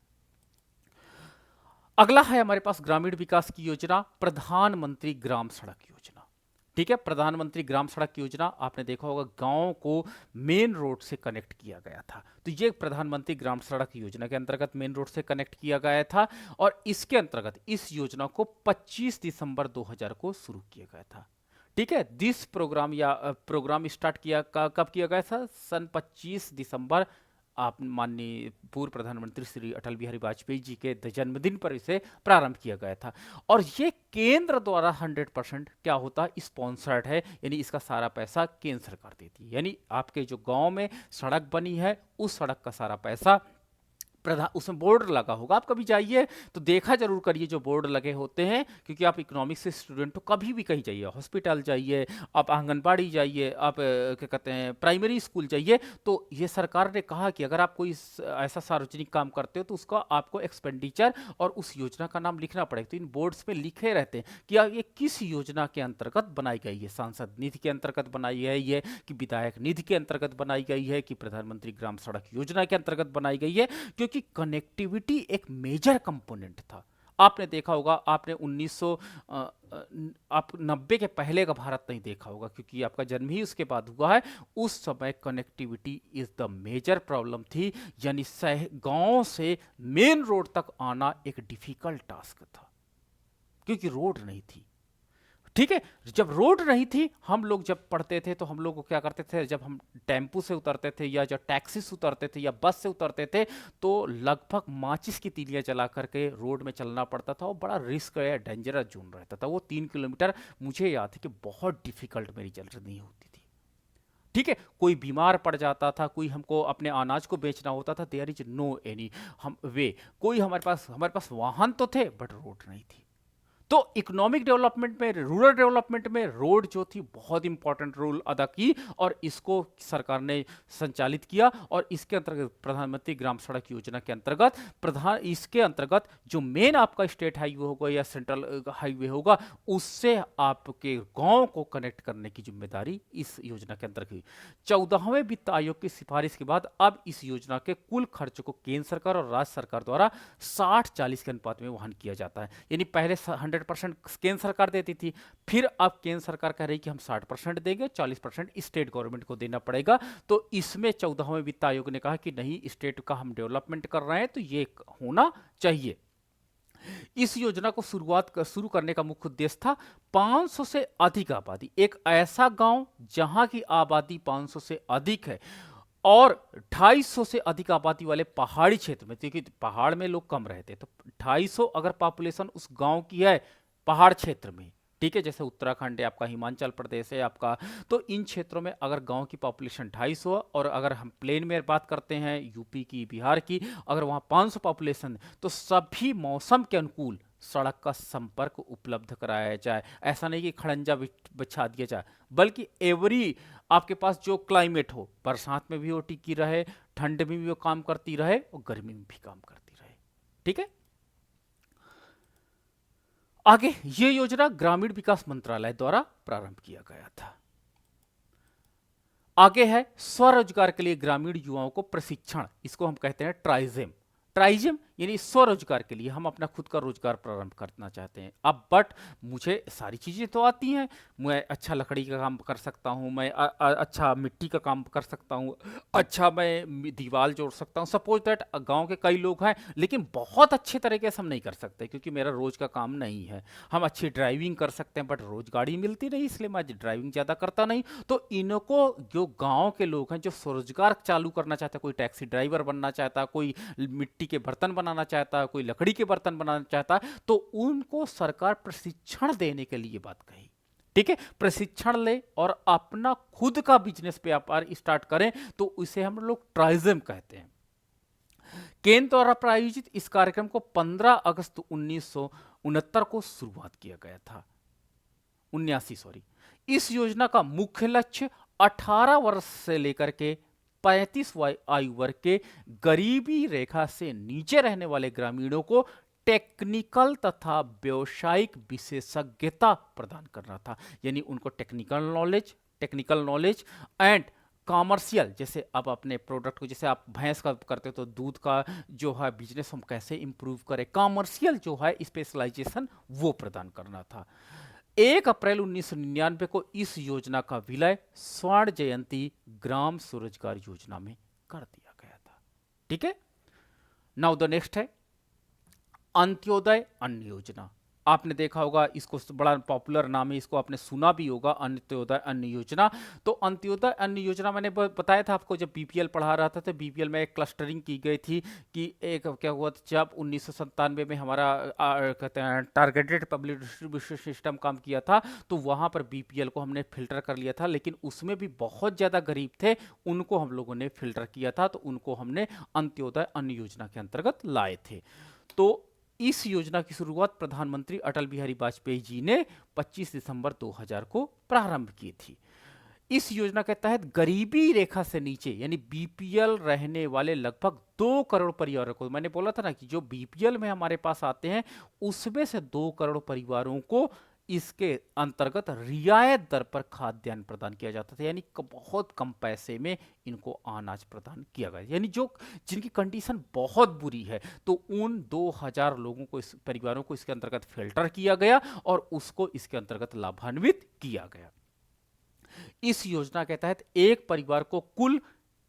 अगला है हमारे पास ग्रामीण विकास की योजना, प्रधानमंत्री ग्राम सड़क योजना। ठीक है, प्रधानमंत्री ग्राम सड़क योजना आपने देखा होगा, गांव को मेन रोड से कनेक्ट किया गया था। तो ये प्रधानमंत्री ग्राम सड़क योजना के अंतर्गत मेन रोड से कनेक्ट किया गया था और इसके अंतर्गत इस योजना को 25 दिसंबर 2000 को शुरू किया गया था। ठीक है, दिस प्रोग्राम या प्रोग्राम स्टार्ट किया कब किया गया था, सन 25 दिसंबर आप माननीय पूर्व प्रधानमंत्री श्री अटल बिहारी वाजपेयी जी के जन्मदिन पर इसे प्रारंभ किया गया था। और ये केंद्र द्वारा 100% क्या होता है, स्पॉन्सर्ड है, यानी इसका सारा पैसा केंद्र सरकार देती है। यानी आपके जो गांव में सड़क बनी है उस सड़क का सारा पैसा उसमें बोर्ड लगा होगा, आप कभी जाइए तो देखा जरूर करिए जो बोर्ड लगे होते हैं, क्योंकि आप इकोनॉमिक्स से स्टूडेंट हो, कभी भी कहीं जाइए, हॉस्पिटल जाइए, आप आंगनबाड़ी जाइए, आप क्या कहते हैं प्राइमरी स्कूल जाइए, तो ये सरकार ने कहा कि अगर आप कोई ऐसा सार्वजनिक काम करते हो तो उसका आपको एक्सपेंडिचर और उस योजना का नाम लिखना पड़ेगा। तो इन बोर्ड्स में लिखे रहते हैं कि ये किस योजना के अंतर्गत बनाई गई है, सांसद निधि के अंतर्गत बनाई है ये, कि विधायक निधि के अंतर्गत बनाई गई है, कि प्रधानमंत्री ग्राम सड़क योजना के अंतर्गत बनाई गई है, क्योंकि कि कनेक्टिविटी एक मेजर कंपोनेंट था। आपने देखा होगा, आपने 1900 आप 90 के पहले का भारत नहीं देखा होगा, क्योंकि आपका जन्म ही उसके बाद हुआ है। उस समय connectivity is the major problem थी, यानी गांव से मेन रोड तक आना एक डिफिकल्ट टास्क था, क्योंकि रोड नहीं थी। ठीक है, जब रोड नहीं थी, हम लोग जब पढ़ते थे तो हम लोग को क्या करते थे, जब हम टेम्पू से उतरते थे या जब टैक्सी से उतरते थे या बस से उतरते थे तो लगभग माचिस की तीलियां जला करके रोड में चलना पड़ता था और बड़ा रिस्क या डेंजरस जोन रहता था। वो 3 किलोमीटर मुझे याद है कि बहुत डिफिकल्ट मेरी जर्नी होती थी। ठीक है, कोई बीमार पड़ जाता था, कोई हमको अपने अनाज को बेचना होता था, देयर इज नो एनी हम वे, कोई हमारे पास वाहन तो थे बट रोड नहीं थी। तो इकोनॉमिक डेवलपमेंट में, रूरल डेवलपमेंट में रोड जो थी बहुत इंपॉर्टेंट रोल अदा की, और इसको सरकार ने संचालित किया। और इसके अंतर्गत प्रधानमंत्री ग्राम सड़क योजना के अंतर्गत इसके अंतर्गत जो मेन आपका स्टेट हाईवे होगा या सेंट्रल हाईवे होगा, उससे आपके गांव को कनेक्ट करने की जिम्मेदारी इस योजना के अंतर्गत हुई। 14वें वित्त आयोग की सिफारिश के बाद अब इस योजना के कुल खर्च को केंद्र सरकार और राज्य सरकार द्वारा 60-40 के अनुपात में वहन किया जाता है। यानी पहले 100% केंद्र सरकार देती थी, फिर अब केंद्र सरकार कह रही कि हम 60% देंगे, 40% स्टेट गवर्नमेंट को देना पड़ेगा। तो इसमें 14वें वित्त आयोग ने कहा कि नहीं, स्टेट का हम डेवलपमेंट कर रहे हैं तो ये होना चाहिए। इस योजना को शुरू करने का मुख्य उद्देश्य था 500 से अधिक आबादी, एक ऐसा गांव जहां की आबादी 500 से अधिक है और 250 से अधिक आबादी वाले पहाड़ी क्षेत्र में, क्योंकि पहाड़ में लोग कम रहते, तो 250 अगर पॉपुलेशन उस गांव की है पहाड़ क्षेत्र में, ठीक है, जैसे उत्तराखंड है आपका, हिमाचल प्रदेश है आपका, तो इन क्षेत्रों में अगर गांव की पॉपुलेशन 250, और अगर हम प्लेन में बात करते हैं यूपी की, बिहार की, अगर वहाँ 500 पॉपुलेशन, तो सभी मौसम के अनुकूल सड़क का संपर्क उपलब्ध कराया जाए। ऐसा नहीं कि खड़ंजा बिछा दिया जाए, बल्कि एवरी आपके पास जो क्लाइमेट हो, बरसात में भी वो टिकी रहे, ठंड में भी वो काम करती रहे और गर्मी में भी काम करती रहे। ठीक है, आगे ये योजना ग्रामीण विकास मंत्रालय द्वारा प्रारंभ किया गया था। आगे है स्वरोजगार के लिए ग्रामीण युवाओं को प्रशिक्षण, इसको हम कहते हैं ट्राइजेम। ट्राइजेम यानी स्वरोजगार के लिए हम अपना खुद का रोजगार प्रारंभ करना चाहते हैं। अब बट मुझे सारी चीजें तो आती हैं, मैं अच्छा लकड़ी का काम कर सकता हूँ, मैं अच्छा मिट्टी का काम कर सकता हूँ, अच्छा मैं दीवार जोड़ सकता हूँ, सपोज दैट गांव के कई लोग हैं, लेकिन बहुत अच्छे तरीके से हम नहीं कर सकते क्योंकि मेरा रोज का काम नहीं है। हम अच्छी ड्राइविंग कर सकते हैं बट रोज गाड़ी मिलती नहीं, इसलिए मैं ड्राइविंग ज़्यादा करता नहीं। तो इनको जो गांव के लोग हैं जो स्वरोजगार चालू करना चाहते हैं, कोई टैक्सी ड्राइवर बनना चाहता है, कोई मिट्टी के बर्तन बनाना चाहता है, कोई लकड़ी के बर्तन बनाना चाहता है, तो उनको सरकार प्रशिक्षण देने के लिए बात कही। ठीक है, प्रशिक्षण ले और अपना खुद का बिजनेस व्यापार स्टार्ट करें, तो उसे हम लोग ट्राइजम कहते हैं। केंद्र द्वारा प्रायोजित इस कार्यक्रम को 15 अगस्त 1969 को शुरुआत किया गया था, 79 सॉरी। इस योजना का मुख्य लक्ष्य 18 वर्ष से लेकर के 35 आयु वर्ग के गरीबी रेखा से नीचे रहने वाले ग्रामीणों को टेक्निकल तथा व्यावसायिक विशेषज्ञता प्रदान करना था। यानी उनको टेक्निकल नॉलेज एंड कॉमर्शियल, जैसे आप अपने प्रोडक्ट को, जैसे आप भैंस का करते हो तो दूध का जो है बिजनेस हम कैसे इंप्रूव करें, कॉमर्शियल जो है स्पेशलाइजेशन वो प्रदान करना था। 1 अप्रैल 1999 को इस योजना का विलय स्वर्ण जयंती ग्राम स्वरोजगार योजना में कर दिया गया था। ठीक है, नाउ द नेक्स्ट है अंत्योदय अन्न योजना। आपने देखा होगा, इसको बड़ा पॉपुलर नाम है, इसको आपने सुना भी होगा, अंत्योदय अन्न योजना। तो अंत्योदय अन्न योजना मैंने बताया था आपको, जब बीपीएल पढ़ा रहा था तो बीपीएल में एक क्लस्टरिंग की गई थी कि एक क्या हुआ था, जब 1997 में हमारा कहते हैं टारगेटेड पब्लिक डिस्ट्रीब्यूशन सिस्टम काम किया था, तो वहाँ पर बीपीएल को हमने फिल्टर कर लिया था, लेकिन उसमें भी बहुत ज़्यादा गरीब थे, उनको हम लोगों ने फिल्टर किया था, तो उनको हमने अंत्योदय अन्न योजना के अंतर्गत लाए थे। तो इस योजना की शुरुआत प्रधानमंत्री अटल बिहारी वाजपेयी जी ने 25 दिसंबर 2000 को प्रारंभ की थी। इस योजना के तहत गरीबी रेखा से नीचे यानी बीपीएल रहने वाले लगभग 2 करोड़ परिवारों को, मैंने बोला था ना कि जो बीपीएल में हमारे पास आते हैं उसमें से 2 करोड़ परिवारों को इसके अंतर्गत रियायत दर पर खाद्यान्न प्रदान किया जाता था। यानी बहुत कम पैसे में इनको अनाज प्रदान किया गया, यानी जो जिनकी कंडीशन बहुत बुरी है, तो उन 2000 लोगों को, इस परिवारों को इसके अंतर्गत फिल्टर किया गया और उसको इसके अंतर्गत लाभान्वित किया गया। इस योजना के तहत एक परिवार को कुल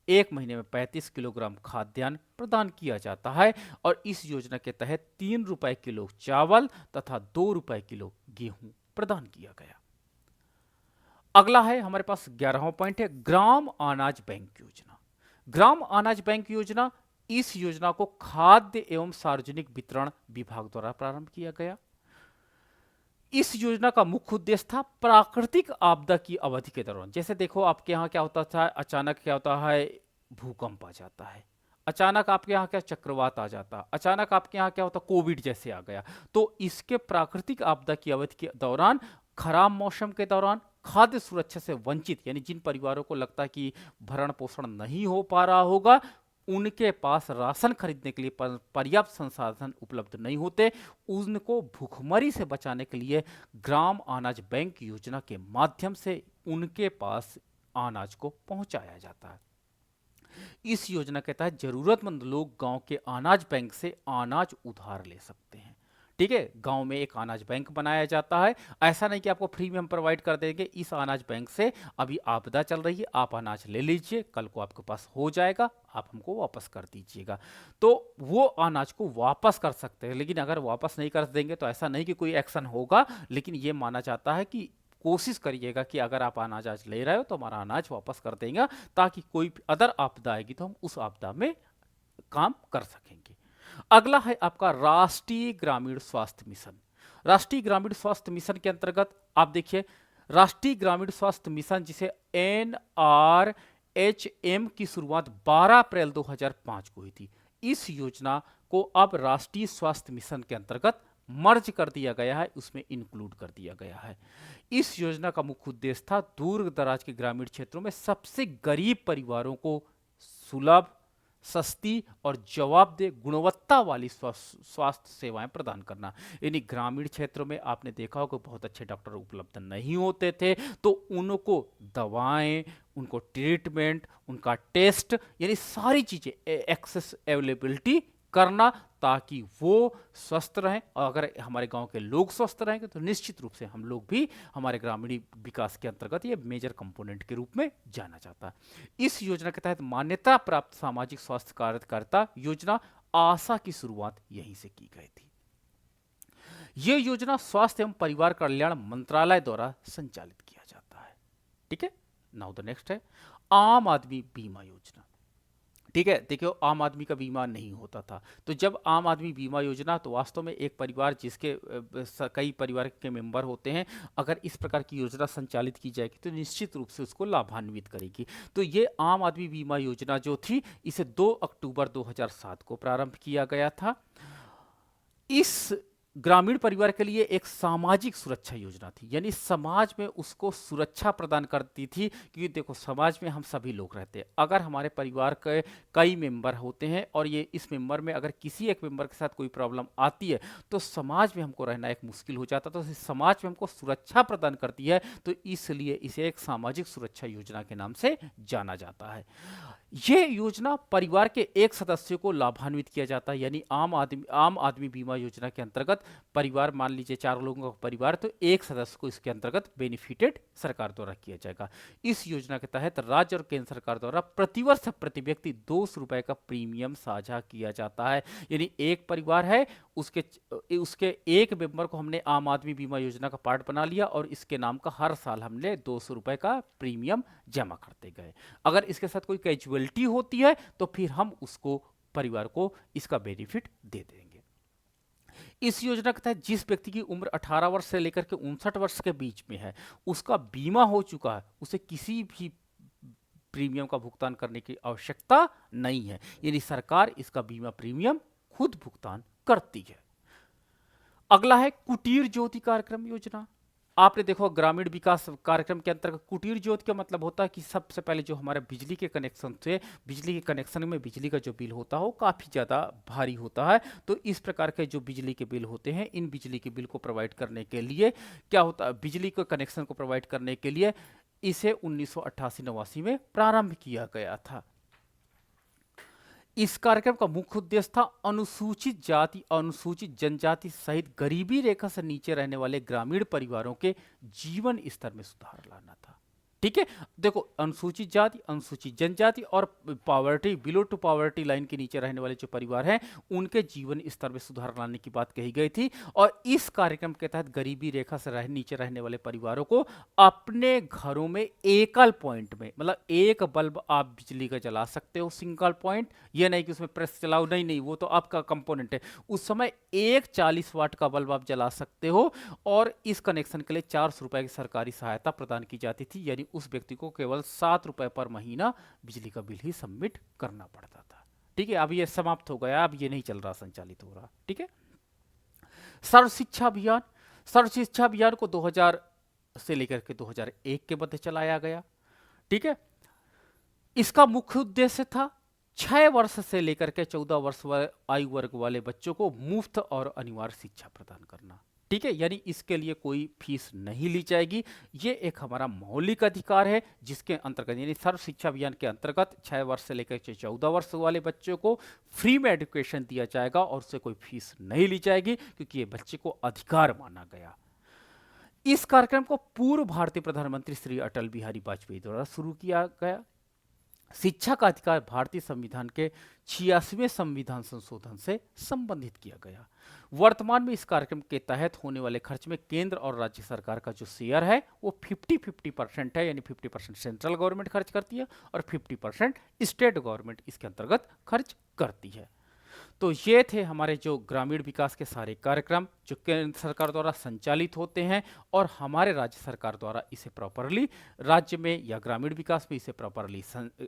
1 महीने में 35 किलोग्राम खाद्यान्न प्रदान किया जाता है और इस योजना के तहत 3 रुपए किलो चावल तथा 2 रुपए किलो गेहूं प्रदान किया गया। अगला है हमारे पास 11वां पॉइंट है ग्राम अनाज बैंक योजना। ग्राम अनाज बैंक योजना, इस योजना को खाद्य एवं सार्वजनिक वितरण विभाग द्वारा प्रारंभ किया गया। इस योजना का मुख्य उद्देश्य था प्राकृतिक आपदा की अवधि के दौरान, जैसे देखो आपके यहाँ क्या होता था, अचानक क्या होता है, भूकंप आ जाता है, अचानक आपके यहाँ क्या चक्रवात आ जाता, अचानक आपके यहाँ क्या होता, कोविड जैसे आ गया। तो इसके प्राकृतिक आपदा की अवधि के दौरान, खराब मौसम के दौरान, खाद्य सुरक्षा से वंचित यानी जिन परिवारों को लगता है कि भरण पोषण नहीं हो पा रहा होगा, उनके पास राशन खरीदने के लिए पर्याप्त संसाधन उपलब्ध नहीं होते, उनको भूखमरी से बचाने के लिए ग्राम अनाज बैंक योजना के माध्यम से उनके पास अनाज को पहुंचाया जाता है। इस योजना के तहत जरूरतमंद लोग गांव के अनाज बैंक से अनाज उधार ले सकते हैं। ठीक है, गांव में एक अनाज बैंक बनाया जाता है। ऐसा नहीं कि आपको फ्री में हम प्रोवाइड कर देंगे, इस अनाज बैंक से अभी आपदा चल रही है, आप अनाज ले लीजिए, कल को आपके पास हो जाएगा, आप हमको वापस कर दीजिएगा। तो वो अनाज को वापस कर सकते हैं, लेकिन अगर वापस नहीं कर देंगे तो ऐसा नहीं कि कोई एक्शन होगा, लेकिन ये माना जाता है कि कोशिश करिएगा कि अगर आप अनाज आज ले रहे हो तो हमारा अनाज वापस कर देंगे, ताकि कोई अदर आपदा आएगी तो हम उस आपदा में काम कर सकेंगे। अगला है आपका राष्ट्रीय ग्रामीण स्वास्थ्य मिशन। राष्ट्रीय ग्रामीण स्वास्थ्य मिशन के अंतर्गत आप देखिए, राष्ट्रीय ग्रामीण स्वास्थ्य मिशन जिसे NRHM की शुरुआत 12 अप्रैल 2005 को हुई थी। इस योजना को अब राष्ट्रीय स्वास्थ्य मिशन के अंतर्गत मर्ज कर दिया गया है, उसमें इंक्लूड कर दिया गया है। इस योजना का मुख्य उद्देश्य था दूर दराज के ग्रामीण क्षेत्रों में सबसे गरीब परिवारों को सुलभ, सस्ती और जवाबदेह गुणवत्ता वाली स्वास्थ्य सेवाएं प्रदान करना। यानी ग्रामीण क्षेत्रों में आपने देखा होगा बहुत अच्छे डॉक्टर उपलब्ध नहीं होते थे, तो उनको दवाएं, उनको ट्रीटमेंट, उनका टेस्ट, यानी सारी चीजें एक्सेस अवेलेबिलिटी करना, ताकि वो स्वस्थ रहें। और अगर हमारे गांव के लोग स्वस्थ रहेंगे तो निश्चित रूप से हम लोग भी हमारे ग्रामीण विकास के अंतर्गत ये मेजर कंपोनेंट के रूप में जाना जाता है। इस योजना के तहत मान्यता प्राप्त सामाजिक स्वास्थ्य कार्यकर्ता योजना आशा की शुरुआत यहीं से की गई थी। यह योजना स्वास्थ्य एवं परिवार कल्याण मंत्रालय द्वारा संचालित किया जाता है। ठीक है, नाउ द नेक्स्ट है आम आदमी बीमा योजना। ठीक है, देखियो आम आदमी का बीमा नहीं होता था, तो जब आम आदमी बीमा योजना, तो वास्तव में एक परिवार जिसके कई परिवार के मेंबर होते हैं, अगर इस प्रकार की योजना संचालित की जाएगी तो निश्चित रूप से उसको लाभान्वित करेगी। तो ये आम आदमी बीमा योजना जो थी, इसे 2 अक्टूबर 2007 को प्रारंभ किया गया था। इस ग्रामीण परिवार के लिए एक सामाजिक सुरक्षा योजना थी, यानी समाज में उसको सुरक्षा प्रदान करती थी, क्योंकि देखो समाज में हम सभी लोग रहते हैं, अगर हमारे परिवार के कई मेंबर होते हैं और ये इस मेंबर में अगर किसी एक मेंबर के साथ कोई प्रॉब्लम आती है तो समाज में हमको रहना एक मुश्किल हो जाता, तो समाज में हमको सुरक्षा प्रदान करती है, तो इसलिए इसे एक सामाजिक सुरक्षा योजना के नाम से जाना जाता है। यह योजना परिवार के एक सदस्य को लाभान्वित किया जाता है, यानी आम आदमी बीमा योजना के अंतर्गत परिवार, मान लीजिए 4 लोगों का परिवार, तो एक सदस्य को इसके अंतर्गत बेनिफिटेड सरकार द्वारा किया जाएगा। इस योजना के तहत राज्य और केंद्र सरकार द्वारा प्रतिवर्ष प्रति व्यक्ति 200 रुपए का प्रीमियम साझा किया जाता है। यानी एक परिवार है, उसके एक मेंबर को हमने आम आदमी बीमा योजना का पार्ट बना लिया और इसके नाम का हर साल हमने 200 रुपए का प्रीमियम जमा करते गए। अगर इसके साथ कोई कैजुअलिटी होती है तो फिर हम उसको, परिवार को इसका बेनिफिट दे देंगे। इस योजना के तहत जिस व्यक्ति की उम्र 18 वर्ष से लेकर के 59 वर्ष के बीच में है, उसका बीमा हो चुका है, उसे किसी भी प्रीमियम का भुगतान करने की आवश्यकता नहीं है, यानी सरकार इसका बीमा प्रीमियम खुद भुगतान करती है। अगला है कुटीर ज्योति कार्यक्रम योजना। आपने देखो ग्रामीण विकास कार्यक्रम के अंतर्गत कुटीर ज्योति का मतलब होता है कि सबसे पहले जो हमारे बिजली के कनेक्शन थे, बिजली के कनेक्शन में बिजली का जो बिल होता है वो काफ़ी ज़्यादा भारी होता है, तो इस प्रकार के जो बिजली के बिल होते हैं, इन बिजली के बिल को प्रोवाइड करने के लिए क्या होता है, बिजली के कनेक्शन को प्रोवाइड करने के लिए इसे 1988-89 में प्रारंभ किया गया था। इस कार्यक्रम का मुख्य उद्देश्य था अनुसूचित जाति, अनुसूचित जनजाति सहित गरीबी रेखा से नीचे रहने वाले ग्रामीण परिवारों के जीवन स्तर में सुधार लाना था। ठीक है, देखो अनुसूचित जाति, अनुसूचित जनजाति और poverty, below to poverty line के नीचे रहने वाले जो परिवार हैं, उनके जीवन स्तर में सुधार लाने की बात कही गई थी। और इस कार्यक्रम के तहत गरीबी रेखा से नीचे रहने वाले परिवारों को अपने घरों में एकल पॉइंट में, मतलब एक बल्ब आप बिजली का जला सकते हो, सिंगल पॉइंट, ये नहीं कि उसमें प्रेस चलाओ, नहीं, वो तो आपका कंपोनेंट है। उस समय एक 40 वाट का बल्ब आप जला सकते हो, और इस कनेक्शन के लिए 400 रुपए की सरकारी सहायता प्रदान की जाती थी, यानी उस व्यक्ति को केवल 7 रुपए पर महीना बिजली का बिल ही सबमिट करना पड़ता था। ठीक है, अब ये समाप्त हो गया, अब ये नहीं चल रहा, संचालित हो रहा। ठीक है। सर्व शिक्षा अभियान, सर्व शिक्षा अभियान को 2000 से लेकर के 2001 के मध्य चलाया गया। ठीक है। इसका मुख्य उद्देश्य था 6 वर्ष से लेकर के 14 वर्ष आयु वर्ग वाले बच्चों को मुफ्त और अनिवार्य शिक्षा प्रदान करना। ठीक है, यानी इसके लिए कोई फीस नहीं ली जाएगी। ये एक हमारा मौलिक अधिकार है, जिसके अंतर्गत यानी सर्व शिक्षा अभियान के अंतर्गत 6 वर्ष से लेकर के 14 वर्ष वाले बच्चों को फ्री में एजुकेशन दिया जाएगा और उससे कोई फीस नहीं ली जाएगी, क्योंकि ये बच्चे को अधिकार माना गया। इस कार्यक्रम को पूर्व भारतीय प्रधानमंत्री श्री अटल बिहारी वाजपेयी द्वारा शुरू किया गया। शिक्षा का अधिकार भारतीय संविधान के 86वें संविधान संशोधन से संबंधित किया गया। वर्तमान में इस कार्यक्रम के तहत होने वाले खर्च में केंद्र और राज्य सरकार का जो शेयर है वो 50-50% है, यानी 50% सेंट्रल गवर्नमेंट खर्च करती है और 50% स्टेट गवर्नमेंट इसके अंतर्गत खर्च करती है। तो ये थे हमारे जो ग्रामीण विकास के सारे कार्यक्रम जो केंद्र सरकार द्वारा संचालित होते हैं और हमारे राज्य सरकार द्वारा इसे प्रॉपरली राज्य में या ग्रामीण विकास में इसे प्रॉपरली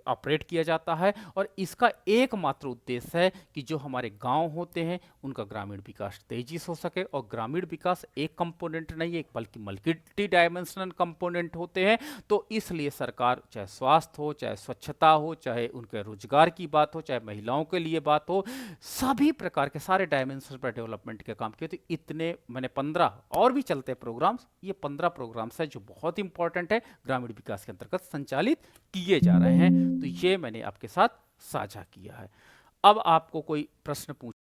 ऑपरेट किया जाता है। और इसका एकमात्र उद्देश्य है कि जो हमारे गांव होते हैं उनका ग्रामीण विकास तेजी से हो सके। और ग्रामीण विकास एक कंपोनेंट नहीं है, बल्कि मल्टी डायमेंशनल कंपोनेंट होते हैं। तो इसलिए सरकार, चाहे स्वास्थ्य हो, चाहे स्वच्छता हो, चाहे उनके रोजगार की बात हो, चाहे महिलाओं के लिए बात हो, सभी प्रकार के सारे डायमेंशन पर डेवलपमेंट के काम किए। तो इतने मैंने 15 और भी चलते प्रोग्राम्स, ये 15 प्रोग्राम्स है जो बहुत इंपॉर्टेंट है, ग्रामीण विकास के अंतर्गत संचालित किए जा रहे हैं। तो ये मैंने आपके साथ साझा किया है। अब आपको कोई प्रश्न पूछ